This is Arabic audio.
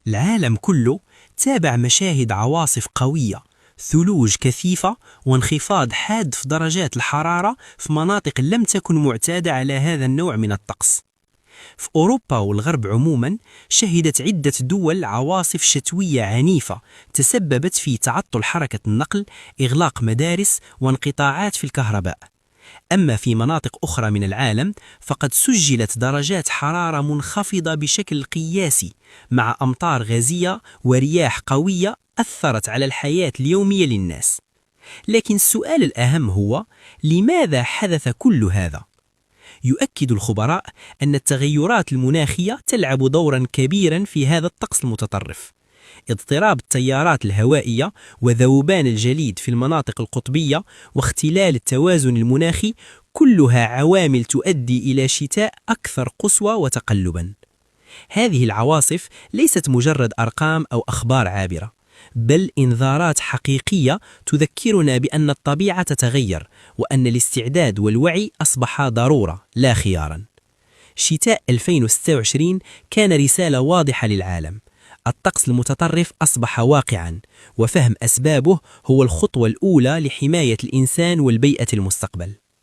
العالم كله تابع مشاهد عواصف قوية، ثلوج كثيفة وانخفاض حاد في درجات الحرارة في مناطق لم تكن معتادة على هذا النوع من الطقس. في أوروبا والغرب عموما شهدت عدة دول عواصف شتوية عنيفة تسببت في تعطل حركة النقل، إغلاق مدارس وانقطاعات في الكهرباء. أما في مناطق أخرى من العالم فقد سجلت درجات حرارة منخفضة بشكل قياسي، مع أمطار غازية ورياح قوية أثرت على الحياة اليومية للناس. لكن السؤال الأهم هو: لماذا حدث كل هذا؟ يؤكد الخبراء أن التغيرات المناخية تلعب دورا كبيرا في هذا الطقس المتطرف. اضطراب التيارات الهوائية وذوبان الجليد في المناطق القطبية واختلال التوازن المناخي كلها عوامل تؤدي إلى شتاء أكثر قسوة وتقلبا. هذه العواصف ليست مجرد أرقام أو أخبار عابرة، بل إنذارات حقيقية تذكرنا بأن الطبيعة تتغير وأن الاستعداد والوعي أصبحا ضرورة لا خيارا. شتاء 2026 كان رسالة واضحة للعالم: الطقس المتطرف أصبح واقعا، وفهم أسبابه هو الخطوة الأولى لحماية الإنسان والبيئة المستقبل.